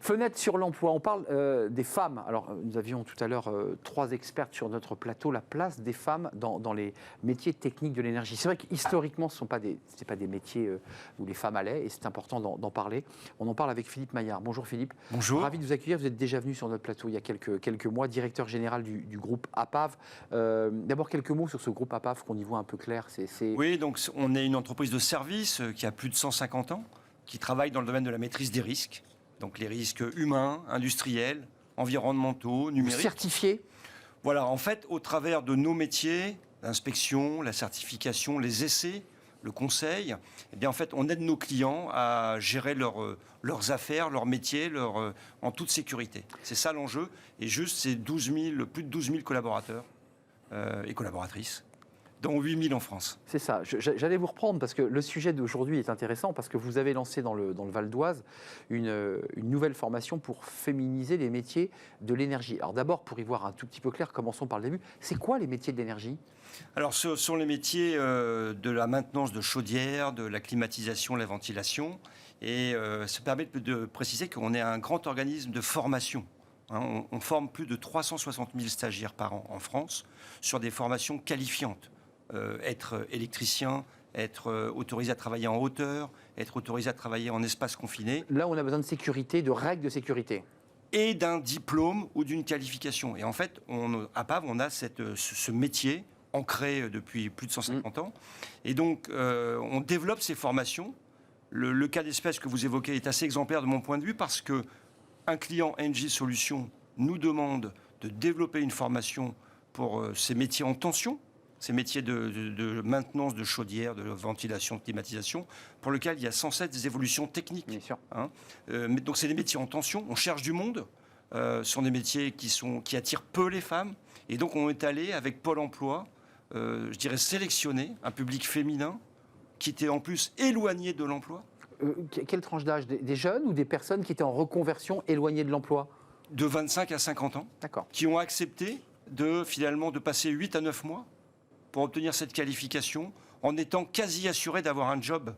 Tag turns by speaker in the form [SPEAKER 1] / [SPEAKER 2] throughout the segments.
[SPEAKER 1] Fenêtre sur l'emploi, on parle des femmes. Alors, nous avions tout à l'heure 3 expertes sur notre plateau, la place des femmes dans les métiers techniques de l'énergie. C'est vrai qu'historiquement, ce n'est pas des métiers où les femmes allaient, et c'est important d'en parler. On en parle avec Philippe Maillard. Bonjour Philippe.
[SPEAKER 2] Bonjour.
[SPEAKER 1] Ravi de vous accueillir. Vous êtes déjà venu sur notre plateau il y a quelques mois, directeur général du groupe APAV. D'abord, quelques mots sur ce groupe APAV, qu'on y voit un peu clair.
[SPEAKER 2] Oui, donc on est une entreprise de service qui a plus de 150 ans, qui travaille dans le domaine de la maîtrise des risques. Donc les risques humains, industriels, environnementaux, numériques.
[SPEAKER 1] Certifié.
[SPEAKER 2] Voilà, en fait, au travers de nos métiers, l'inspection, la certification, les essais, le conseil, eh bien, en fait, on aide nos clients à gérer leurs affaires, leurs métiers, en toute sécurité. C'est ça l'enjeu. Et juste, c'est plus de 12 000 collaborateurs et collaboratrices, dont 8 000 en France.
[SPEAKER 1] C'est ça. J'allais vous reprendre parce que le sujet d'aujourd'hui est intéressant parce que vous avez lancé dans le Val d'Oise une nouvelle formation pour féminiser les métiers de l'énergie. Alors d'abord, pour y voir un tout petit peu clair, commençons par le début. C'est quoi les métiers de l'énergie ?
[SPEAKER 2] Alors, ce sont les métiers de la maintenance de chaudières, de la climatisation, la ventilation. Et ça permet de préciser qu'on est un grand organisme de formation. On forme plus de 360 000 stagiaires par an en France sur des formations qualifiantes. Être électricien, être autorisé à travailler en hauteur, être autorisé à travailler en espace confiné.
[SPEAKER 1] Là, on a besoin de sécurité, de règles de sécurité.
[SPEAKER 2] Et d'un diplôme ou d'une qualification. Et en fait, à PAV, on a ce métier ancré depuis plus de 150 ans. Et donc, on développe ces formations. Le cas d'espèce que vous évoquez est assez exemplaire de mon point de vue parce qu'un client Engie Solutions nous demande de développer une formation pour ces métiers en tension, ces métiers de maintenance de chaudière, de ventilation, de climatisation, pour lequel il y a sans cesse des évolutions techniques.
[SPEAKER 1] Bien sûr.
[SPEAKER 2] Donc c'est des métiers en tension, on cherche du monde, ce sont des métiers qui attirent peu les femmes, et donc on est allé avec Pôle emploi, je dirais sélectionner un public féminin qui était en plus éloigné de l'emploi.
[SPEAKER 1] Quelle tranche d'âge ? Des jeunes ou des personnes qui étaient en reconversion éloignées de l'emploi ?
[SPEAKER 2] De 25 à 50 ans,
[SPEAKER 1] D'accord.
[SPEAKER 2] Qui ont accepté finalement de passer 8 à 9 mois pour obtenir cette qualification, en étant quasi assuré d'avoir un job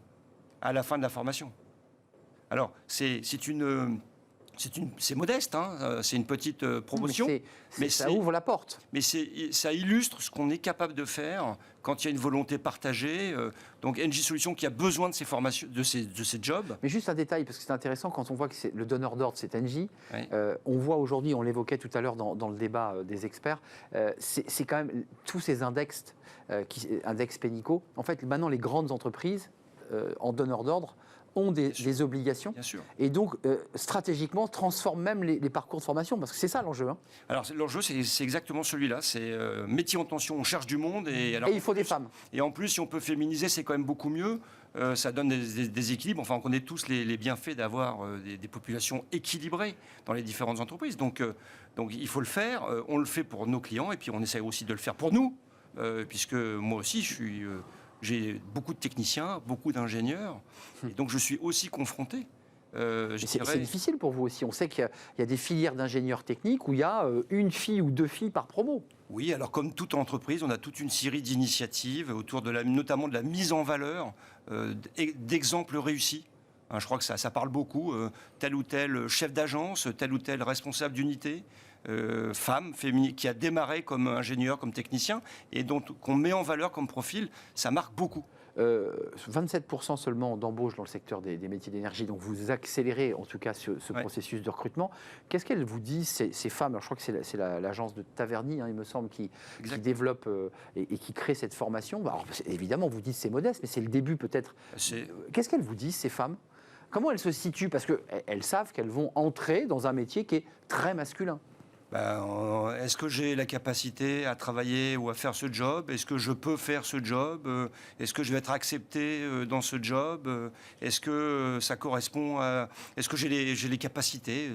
[SPEAKER 2] à la fin de la formation. Alors, c'est modeste, c'est une petite promotion.
[SPEAKER 1] Mais ça ouvre la porte.
[SPEAKER 2] Mais ça illustre ce qu'on est capable de faire quand il y a une volonté partagée. Donc, Engie Solutions qui a besoin de ces formations, de ces jobs.
[SPEAKER 1] Mais juste un détail, parce que c'est intéressant, quand on voit que le donneur d'ordre, c'est Engie,
[SPEAKER 2] Oui.
[SPEAKER 1] on voit aujourd'hui, on l'évoquait tout à l'heure dans le débat des experts, c'est quand même tous ces index pénicaux. En fait, maintenant, les grandes entreprises, en donneur d'ordre, ont des obligations.
[SPEAKER 2] Bien sûr.
[SPEAKER 1] Et donc, stratégiquement, transforment même les parcours de formation, parce que c'est ça l'enjeu.
[SPEAKER 2] Alors, l'enjeu, c'est exactement celui-là. C'est métier en tension, on cherche du monde. Et
[SPEAKER 1] il faut des femmes.
[SPEAKER 2] Et en plus, si on peut féminiser, c'est quand même beaucoup mieux. Ça donne des équilibres. Enfin, on connaît tous les bienfaits d'avoir des populations équilibrées dans les différentes entreprises. Donc il faut le faire. On le fait pour nos clients, et puis on essaie aussi de le faire pour nous, puisque moi aussi, j'ai beaucoup de techniciens, beaucoup d'ingénieurs, et donc je suis aussi confronté.
[SPEAKER 1] C'est difficile pour vous aussi. On sait qu'il y a des filières d'ingénieurs techniques où il y a une fille ou 2 filles par promo.
[SPEAKER 2] Oui, alors comme toute entreprise, on a toute une série d'initiatives autour notamment de la mise en valeur d'exemples réussis. Je crois que ça parle beaucoup. Tel ou tel chef d'agence, tel ou tel responsable d'unité, femme, féminine, qui a démarré comme ingénieur, comme technicien, et qu'on met en valeur comme profil, ça marque beaucoup.
[SPEAKER 1] 27% seulement d'embauches dans le secteur des métiers d'énergie, donc vous accélérez en tout cas ce processus de recrutement. Qu'est-ce qu'elles vous disent, ces femmes ? Alors, je crois que c'est l'agence de Taverny, il me semble, qui développe et qui crée cette formation. Alors, évidemment, vous dites c'est modeste, mais c'est le début peut-être. Qu'est-ce qu'elles vous disent, ces femmes ? Comment elles se situent ? Parce qu'elles savent qu'elles vont entrer dans un métier qui est très masculin.
[SPEAKER 2] Est-ce que j'ai la capacité à travailler ou à faire ce job ? Est-ce que je peux faire ce job ? Est-ce que je vais être accepté dans ce job ? Est-ce que ça correspond à... Est-ce que j'ai les capacités ?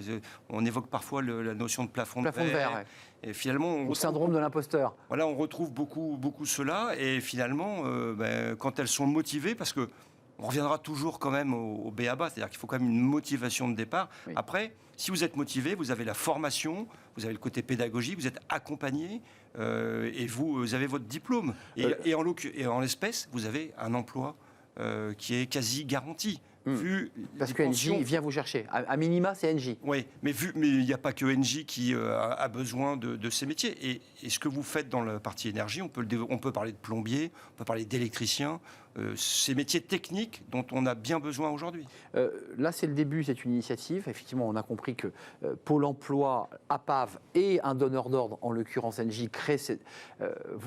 [SPEAKER 2] On évoque parfois la notion de plafond de verre.
[SPEAKER 1] Ouais.
[SPEAKER 2] Et finalement,
[SPEAKER 1] au syndrome de l'imposteur.
[SPEAKER 2] Voilà, on retrouve beaucoup cela. Et finalement, quand elles sont motivées, parce que on reviendra toujours quand même au b.a.-ba, c'est-à-dire qu'il faut quand même une motivation de départ. Oui. Après, si vous êtes motivé, vous avez la formation, vous avez le côté pédagogique, vous êtes accompagné et vous avez votre diplôme. Et en l'espèce, vous avez un emploi qui est quasi garanti.
[SPEAKER 1] Parce que Engie vient vous chercher. À minima, c'est Engie.
[SPEAKER 2] Oui, mais il n'y a pas que Engie qui a besoin de ces métiers. Et ce que vous faites dans la partie énergie, on peut parler de plombier, on peut parler d'électricien, ces métiers techniques dont on a bien besoin aujourd'hui.
[SPEAKER 1] Là, c'est le début, c'est une initiative. Effectivement, on a compris que Pôle emploi, APAV et un donneur d'ordre, en l'occurrence Engie, créent.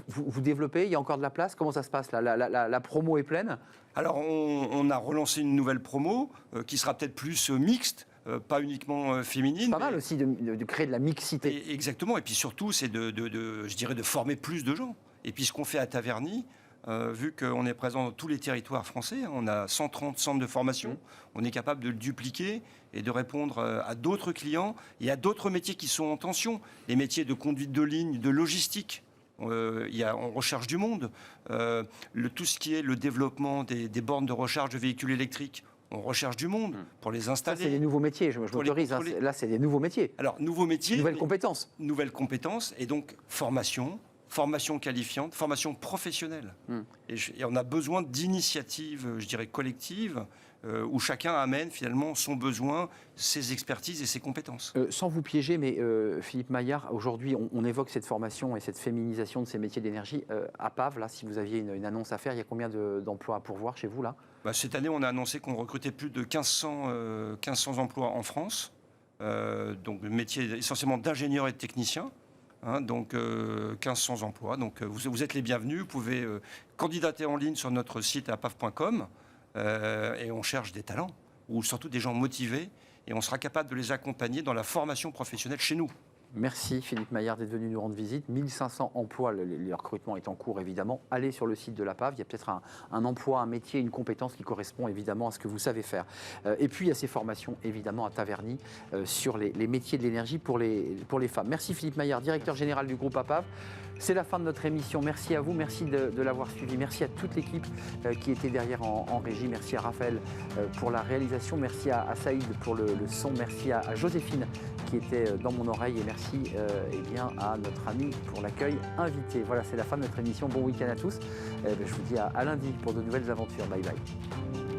[SPEAKER 1] Vous développez, il y a encore de la place. Comment ça se passe là, la promo est pleine?
[SPEAKER 2] Alors, on a relancé une nouvelle promo qui sera peut-être plus mixte. Pas uniquement féminine.
[SPEAKER 1] C'est pas mal aussi de créer de la mixité.
[SPEAKER 2] Exactement. Et puis surtout, c'est je dirais, de former plus de gens. Et puis ce qu'on fait à Taverny, vu qu'on est présent dans tous les territoires français, on a 130 centres de formation, on est capable de le dupliquer et de répondre à d'autres clients et à d'autres métiers qui sont en tension. Les métiers de conduite de ligne, de logistique. On recherche du monde. Tout ce qui est le développement des bornes de recharge de véhicules électriques, on recherche du monde pour les installer.
[SPEAKER 1] Ça, c'est des nouveaux métiers, je m'autorise. Là, c'est des nouveaux métiers.
[SPEAKER 2] Alors, nouveaux métiers.
[SPEAKER 1] Nouvelles compétences.
[SPEAKER 2] Nouvelles compétences, et donc formation qualifiante, formation professionnelle. Et on a besoin d'initiatives, je dirais, collectives, où chacun amène finalement son besoin, ses expertises et ses compétences.
[SPEAKER 1] Sans vous piéger, mais Philippe Maillard, aujourd'hui, on évoque cette formation et cette féminisation de ces métiers d'énergie. À PAV, là, si vous aviez une annonce à faire, il y a combien d'emplois à pourvoir chez vous, là?
[SPEAKER 2] Cette année, on a annoncé qu'on recrutait plus de 1500 emplois en France, donc le métier essentiellement d'ingénieurs et de techniciens. Donc 1500 emplois. Donc vous êtes les bienvenus. Vous pouvez candidater en ligne sur notre site apav.com et on cherche des talents ou surtout des gens motivés et on sera capable de les accompagner dans la formation professionnelle chez nous.
[SPEAKER 1] Merci Philippe Maillard d'être venu nous rendre visite. 1500 emplois, le recrutement est en cours évidemment. Allez sur le site de l'APAV, il y a peut-être un emploi, un métier, une compétence qui correspond évidemment à ce que vous savez faire. Et puis il y a ces formations évidemment à Taverny sur les métiers de l'énergie pour les femmes. Merci Philippe Maillard, directeur général du groupe APAV. C'est la fin de notre émission. Merci à vous, merci de l'avoir suivi. Merci à toute l'équipe qui était derrière en régie. Merci à Raphaël pour la réalisation. Merci à Saïd pour le son. Merci à Joséphine qui était dans mon oreille. Et merci à notre ami pour l'accueil invité. Voilà, c'est la fin de notre émission. Bon week-end à tous. Je vous dis à lundi pour de nouvelles aventures. Bye bye.